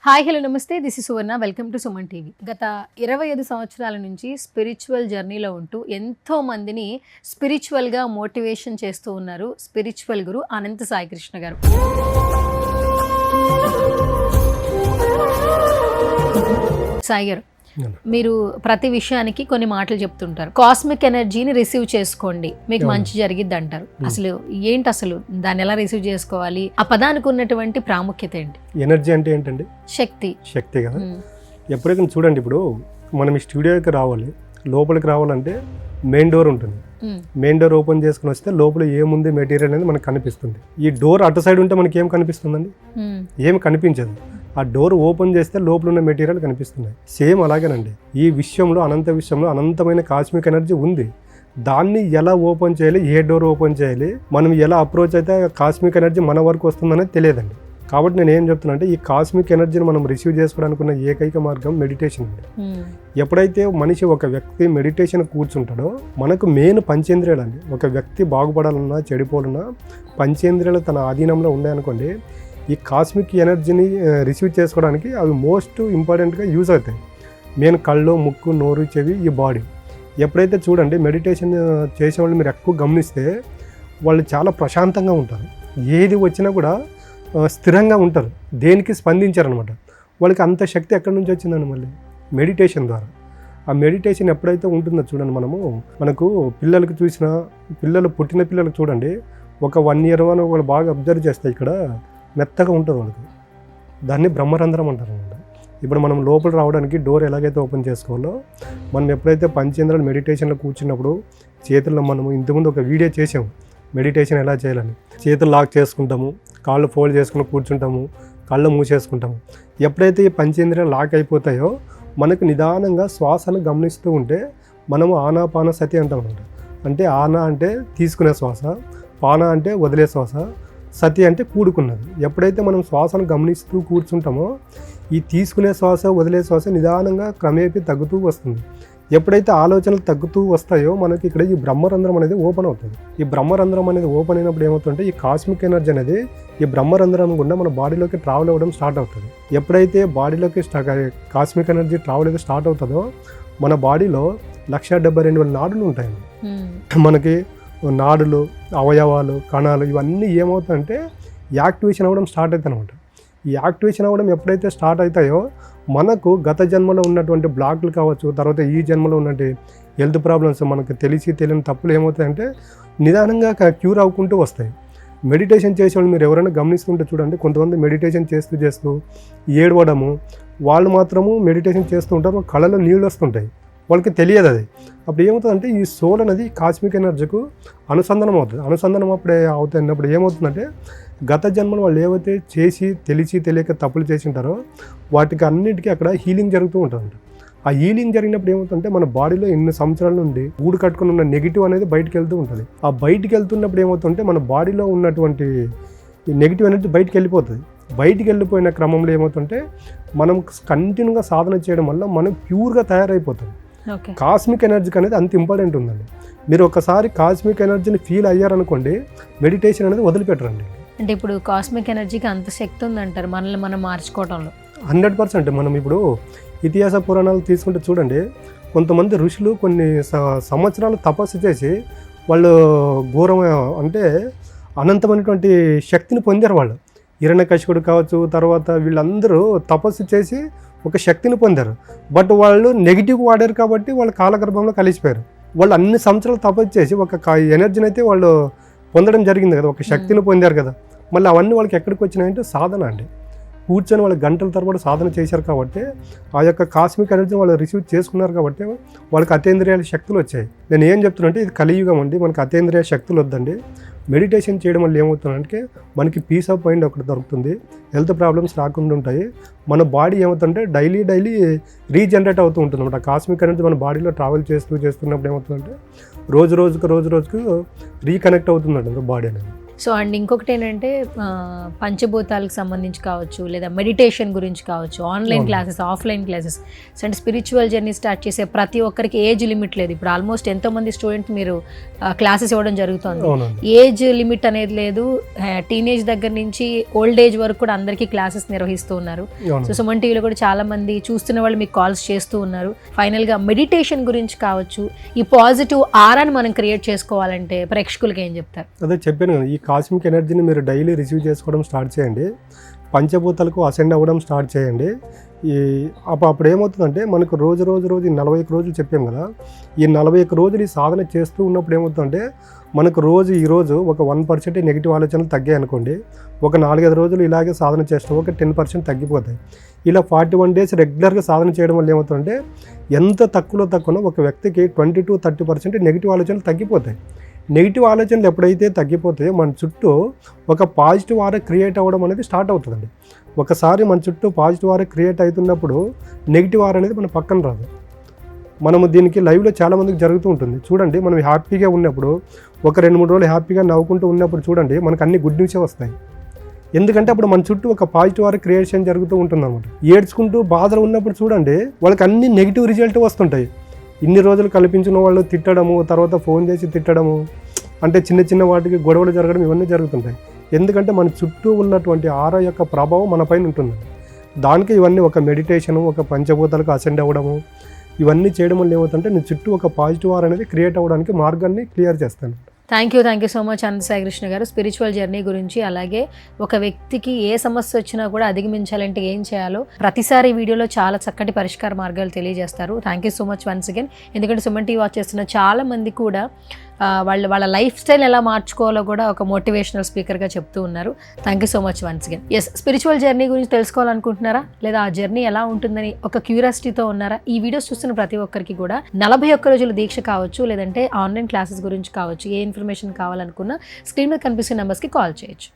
Hi hello నమస్తే, this is Suvarna. Welcome to Suman TV. గత 25 సంవత్సరాల నుంచి స్పిరిచువల్ జర్నీలో ఉంటూ ఎంతో మందిని స్పిరిచువల్గా మోటివేషన్ చేస్తూ ఉన్నారు స్పిరిచువల్ గురు అనంత సాయి కృష్ణ గారు. సాయి గారు, మీరు ప్రతి విషయానికి కొన్ని మాటలు చెప్తుంటారు. కాస్మిక్ ఎనర్జీని రిసీవ్ చేసుకోండి, మీకు మంచి జరిగిద్ది అంటారు. అసలు ఏంటి, అసలు దాన్ని ఎలా రిసీవ్ చేసుకోవాలి, ఆ పదానికి ఉన్నటువంటి ప్రాముఖ్యత ఏంటి? ఎనర్జీ అంటే ఏంటండి? శక్తి. శక్తి కదా. ఎప్పుడైనా చూడండి, ఇప్పుడు మనం ఈ స్టూడియోకి రావాలి, లోపలికి రావాలంటే మెయిన్ డోర్ ఉంటుంది. మెయిన్ డోర్ ఓపెన్ చేసుకుని వస్తే లోపల ఏముంది మెటీరియల్ అనేది మనకు కనిపిస్తుంది. ఈ డోర్ అటు సైడ్ ఉంటే మనకి ఏం కనిపిస్తుందండి? ఏమి కనిపించదు. ఆ డోర్ ఓపెన్ చేస్తే లోపల ఉన్న మెటీరియల్ కనిపిస్తున్నాయి. సేమ్ అలాగేనండి, ఈ విషయంలో అనంతమైన కాస్మిక్ ఎనర్జీ ఉంది. దాన్ని ఎలా ఓపెన్ చేయాలి, ఏ డోర్ ఓపెన్ చేయాలి, మనం ఎలా అప్రోచ్ అయితే కాస్మిక్ ఎనర్జీ మన వరకు వస్తుందనేది తెలియదండి. కాబట్టి నేను ఏం చెప్తున్నా అంటే, ఈ కాస్మిక్ ఎనర్జీని మనం రిసీవ్ చేసుకోవడానికి ఉన్న ఏకైక మార్గం మెడిటేషన్ అండి. ఎప్పుడైతే మనిషి ఒక వ్యక్తి మెడిటేషన్ కూర్చుంటాడో, మనకు మెయిన్ పంచేంద్రియాలు అండి. ఒక వ్యక్తి బాగుపడాలన్నా చెడిపోవాలన్నా పంచేంద్రియాలు తన ఆధీనంలో ఉన్నాయనుకోండి, ఈ కాస్మిక్ ఎనర్జీని రిసీవ్ చేసుకోవడానికి అవి మోస్ట్ ఇంపార్టెంట్గా యూజ్ అవుతాయి. మెయిన్ కళ్ళు, ముక్కు, నోరు, చెవి, ఈ బాడీ. ఎప్పుడైతే చూడండి మెడిటేషన్ చేసేవాళ్ళు మీరు ఎక్కువ గమనిస్తే వాళ్ళు చాలా ప్రశాంతంగా ఉంటారు. ఏది వచ్చినా కూడా స్థిరంగా ఉంటారు, దేనికి స్పందించారనమాట. వాళ్ళకి అంత శక్తి ఎక్కడి నుంచి వచ్చిందండి? మళ్ళీ మెడిటేషన్ ద్వారా. ఆ మెడిటేషన్ ఎప్పుడైతే ఉంటుందో చూడండి, మనకు పిల్లలకి చూసినా, పుట్టిన పిల్లలకు చూడండి, ఒక 1 year అని వాళ్ళు బాగా అబ్జర్వ్ చేస్తే ఇక్కడ మెత్తగా ఉంటుంది వాళ్ళకి. దాన్ని బ్రహ్మరంధ్రం అంటారు అనమాట. ఇప్పుడు మనం లోపల రావడానికి డోర్ ఎలాగైతే ఓపెన్ చేసుకోవాలో, మనం ఎప్పుడైతే పంచేంద్రాలు మెడిటేషన్లో కూర్చున్నప్పుడు చేతుల్లో, మనము ఇంతకుముందు ఒక వీడియో చేసాము మెడిటేషన్ ఎలా చేయాలని. చేతులు లాక్ చేసుకుంటాము, కాళ్ళు ఫోల్డ్ చేసుకుని కూర్చుంటాము, కళ్ళు మూసేసుకుంటాము. ఎప్పుడైతే ఈ పంచేంద్రియాలు లాక్ అయిపోతాయో మనకు నిదానంగా శ్వాసను గమనిస్తూ ఉంటే మనము ఆనాపాన సతి అంటాం అనమాట. అంటే ఆనా అంటే తీసుకునే శ్వాస, పాన అంటే వదిలే శ్వాస, సతి అంటే కూడుకున్నది. ఎప్పుడైతే మనం శ్వాసను గమనిస్తూ కూర్చుంటామో ఈ తీసుకునే శ్వాస, వదిలే శ్వాస నిదానంగా క్రమేపీ తగ్గుతూ వస్తుంది. ఎప్పుడైతే ఆలోచనలు తగ్గుతూ వస్తాయో మనకి ఇక్కడ ఈ బ్రహ్మరంధ్రం అనేది ఓపెన్ అవుతుంది. ఈ బ్రహ్మరంధ్రం అనేది ఓపెన్ అయినప్పుడు ఏమవుతుందంటే, ఈ కాస్మిక్ ఎనర్జీ అనేది ఈ బ్రహ్మరంధ్రం గుండా మన బాడీలోకి ట్రావెల్ అవ్వడం స్టార్ట్ అవుతుంది. ఎప్పుడైతే బాడీలోకి కాస్మిక్ ఎనర్జీ ట్రావెల్ అయితే స్టార్ట్ అవుతుందో మన బాడీలో 172,000 నాడులు ఉంటాయండి. మనకి నాడులు, అవయవాలు, కణాలు ఇవన్నీ ఏమవుతాయంటే యాక్టివేషన్ అవ్వడం స్టార్ట్ అవుతాయి అనమాట. ఈ యాక్టివేషన్ అవ్వడం ఎప్పుడైతే స్టార్ట్ అవుతాయో మనకు గత జన్మలో ఉన్నటువంటి బ్లాక్లు కావచ్చు, తర్వాత ఈ జన్మలో ఉన్నటువంటి హెల్త్ ప్రాబ్లమ్స్, మనకు తెలియని తప్పులు ఏమవుతాయంటే నిదానంగా క్యూర్ అవ్వుకుంటూ వస్తాయి. మెడిటేషన్ చేసేవాళ్ళు మీరు ఎవరైనా గమనిస్తుంటే చూడండి, కొంతమంది మెడిటేషన్ చేస్తూ ఏడవడము, వాళ్ళు మాత్రము మెడిటేషన్ చేస్తూ ఉంటారు, కళ్ళలో నీళ్ళు వస్తుంటాయి, వాళ్ళకి తెలియదు అది. అప్పుడు ఏమవుతుందంటే ఈ సోల్ అనేది కాస్మిక్ ఎనర్జీకు అనుసంధానం అవుతుంది. అనుసంధానం అప్పుడే అవుతున్నప్పుడు ఏమవుతుందంటే, గత జన్మలు వాళ్ళు ఏవైతే తెలియక తప్పులు చేసి ఉంటారో వాటికి అన్నిటికీ అక్కడ హీలింగ్ జరుగుతూ ఉంటుంది. ఆ హీలింగ్ జరిగినప్పుడు ఏమవుతుందంటే మన బాడీలో ఎన్ని సంవత్సరాల నుండి గూడు కట్టుకుని ఉన్న నెగిటివ్ అనేది బయటకు వెళ్తూ ఉంటుంది. ఆ బయటికి వెళ్తున్నప్పుడు ఏమవుతుందంటే మన బాడీలో ఉన్నటువంటి నెగిటివ్ ఎనర్జీ బయటికి వెళ్ళిపోతుంది. బయటికి వెళ్ళిపోయిన క్రమంలో ఏమవుతుంటే మనం కంటిన్యూగా సాధన చేయడం వల్ల మనం ప్యూర్గా తయారైపోతాం. కాస్మిక్ ఎనర్జీకి అనేది అంత ఇంపార్టెంట్ ఉందండి. మీరు ఒకసారి కాస్మిక్ ఎనర్జీని ఫీల్ అయ్యారనుకోండి, మెడిటేషన్ అనేది వదిలిపెట్టరండి. అంటే ఇప్పుడు కాస్మిక్ ఎనర్జీకి అంత శక్తి ఉందంటారు మనల్ని మనం మార్చుకోవడంలో? 100%. మనం ఇప్పుడు ఇతిహాస పురాణాలు తీసుకుంటే చూడండి, కొంతమంది ఋషులు కొన్ని సంవత్సరాలు తపస్సు చేసి వాళ్ళు ఘోరం అంటే అనంతమైనటువంటి శక్తిని పొందారు. వాళ్ళు హిరణ్యకశిపుడు కావచ్చు, తర్వాత వీళ్ళందరూ తపస్సు చేసి ఒక శక్తిని పొందారు. బట్ వాళ్ళు నెగిటివ్ వాడారు కాబట్టి వాళ్ళ కాలగర్భంలో కలిసిపోయారు. వాళ్ళు అన్ని సంవత్సరాలు తపస్సు చేసి ఒక ఎనర్జీని అయితే వాళ్ళు పొందడం జరిగింది కదా, ఒక శక్తిని పొందారు కదా. మళ్ళీ అవన్నీ వాళ్ళకి ఎక్కడికి వచ్చినాయంటే సాధన అండి. కూర్చొని వాళ్ళు గంటల తరబడి సాధన చేశారు కాబట్టి ఆ యొక్క కాస్మిక్ ఎనర్జీ వాళ్ళు రిసీవ్ చేసుకున్నారు కాబట్టి వాళ్ళకి అతీంద్రియాల శక్తులు వచ్చాయి. నేను ఏం చెప్తున్నా, ఇది కలియుగం అండి, మనకి అతీంద్రియ శక్తులు వద్దండి. మెడిటేషన్ చేయడం వల్ల ఏమవుతుందంటే మనకి పీస్ ఆఫ్ మైండ్ ఒకటి దొరుకుతుంది, హెల్త్ ప్రాబ్లమ్స్ రాకుండా ఉంటాయి. మన బాడీ ఏమవుతుందంటే డైలీ రీజనరేట్ అవుతూ ఉంటుంది అనమాట. కాస్మిక్ ఎనర్జీ మన బాడీలో ట్రావెల్ చేస్తున్నప్పుడు ఏమవుతుందంటే రోజు రోజుకు రీకనెక్ట్ అవుతుందంట బాడీ అనేది. సో అండ్ ఇంకొకటి ఏంటంటే పంచభూతాలకు సంబంధించి కావచ్చు, లేదా మెడిటేషన్ గురించి కావచ్చు, online classes, offline classes, and spiritual journey start చేసే ప్రతి ఒక్కరికి ఏజ్ లిమిట్ లేదు. ఇప్పుడు ఆల్మోస్ట్ ఎంతోమంది స్టూడెంట్ మీరు క్లాసెస్ ఇవ్వడం జరుగుతుంది. ఏజ్ లిమిట్ అనేది లేదు. టీనేజ్ దగ్గర నుంచి ఓల్డ్ ఏజ్ వరకు కూడా అందరికీ క్లాసెస్ నిర్వహిస్తూ ఉన్నారు. సో సుమన్ టీవీలో కూడా చాలా మంది చూస్తున్న వాళ్ళు మీకు కాల్స్ చేస్తూ ఉన్నారు. ఫైనల్గా మెడిటేషన్ గురించి కావచ్చు, ఈ పాజిటివ్ ఆరాని మనం క్రియేట్ చేసుకోవాలంటే ప్రేక్షకులకి ఏం చెప్తారు? అదే చెప్పాను కదా, ఈ కాస్మిక్ ఎనర్జీని మీరు డైలీ రిసీవ్ చేసుకోవడం స్టార్ట్ చేయండి, పంచభూతాలకు అసెండ్ అవ్వడం స్టార్ట్ చేయండి. అప్పుడు ఏమవుతుందంటే మనకు రోజు ఈ 41 రోజులు చెప్పాం కదా, ఈ 41 రోజులు ఈ సాధన చేస్తూ ఉన్నప్పుడు ఏమవుతుందంటే మనకు ఈరోజు ఒక 1% నెగిటివ్ ఆలోచనలు తగ్గాయి అనుకోండి, ఒక 4-5 రోజులు ఇలాగే సాధన చేస్తాం, ఒక 10% తగ్గిపోతాయి. ఇలా 41 డేస్ రెగ్యులర్గా సాధన చేయడం వల్ల ఏమవుతుందంటే ఎంత తక్కువలో ఒక వ్యక్తికి 20-30% నెగిటివ్ ఆలోచనలు తగ్గిపోతాయి. నెగిటివ్ ఆలోచనలు ఎప్పుడైతే తగ్గిపోతాయో మన చుట్టూ ఒక పాజిటివ్ ఆరా క్రియేట్ అవ్వడం అనేది స్టార్ట్ అవుతుందండి. ఒకసారి మన చుట్టూ పాజిటివ్ ఆరా క్రియేట్ అవుతున్నప్పుడు నెగిటివ్ ఆరా అనేది మన పక్కన రాదు. మనము దీనికి లైవ్లో చాలామందికి జరుగుతూ ఉంటుంది. చూడండి, మనం హ్యాపీగా ఉన్నప్పుడు ఒక 2-3 రోజులు హ్యాపీగా నవ్వుకుంటూ ఉన్నప్పుడు చూడండి మనకు అన్ని గుడ్ న్యూసే వస్తాయి. ఎందుకంటే అప్పుడు మన చుట్టూ ఒక పాజిటివ్ ఆరా క్రియేషన్ జరుగుతూ ఉంటుంది అనమాట. ఏడ్చుకుంటూ బాధలు ఉన్నప్పుడు చూడండి వాళ్ళకి అన్ని నెగిటివ్ రిజల్ట్ వస్తుంటాయి. ఇన్ని రోజులు కల్పించిన వాళ్ళు తిట్టడము, తర్వాత ఫోన్ చేసి తిట్టడము, అంటే చిన్న వాటికి గొడవలు జరగడం, ఇవన్నీ జరుగుతుంటాయి. ఎందుకంటే మన చుట్టూ ఉన్నటువంటి ఆరా యొక్క ప్రభావం మన పైన ఉంటుంది. దానికి ఇవన్నీ ఒక మెడిటేషను, ఒక పంచభూతాలకు అసెండ్ అవ్వడము, ఇవన్నీ చేయడం వల్ల ఏమవుతుందంటే నీ చుట్టూ ఒక పాజిటివ్ ఆరా అనేది క్రియేట్ అవ్వడానికి మార్గాన్ని క్లియర్ చేస్తాను. Thank you so much Anantasai Krishna garu. Spiritual journey గురించి, అలాగే ఒక వ్యక్తికి ఏ సమస్య వచ్చినా కూడా అధిగమించాలంటే ఏం చేయాలో ప్రతిసారి వీడియోలో చాలా చక్కటి పరిష్కార మార్గాలు తెలియజేస్తారు. Thank you so much once again. ఎందుకంటే సుమన్ టీవీ వాచ్ చేస్తున్న చాలా మంది కూడా వాళ్ళ లైఫ్ స్టైల్ ఎలా మార్చుకోవాలో కూడా ఒక మోటివేషనల్ స్పీకర్గా చెప్తూ ఉన్నారు. Thank you so much once again. Yes, spiritual journey గురించి తెలుసుకోవాలనుకుంటున్నారా, లేదా ఆ జర్నీ ఎలా ఉంటుందని ఒక క్యూరియాసిటీతో ఉన్నారా? ఈ వీడియోస్ చూస్తున్న ప్రతి ఒక్కరికి కూడా 41 రోజుల దీక్ష కావచ్చు, లేదంటే ఆన్లైన్ క్లాసెస్ గురించి కావచ్చు, ఏ ఇన్ఫర్మేషన్ కావాలనుకున్నా స్క్రీన్ మీద కనిపిస్తున్న నెంబర్స్కి కాల్ చేయొచ్చు.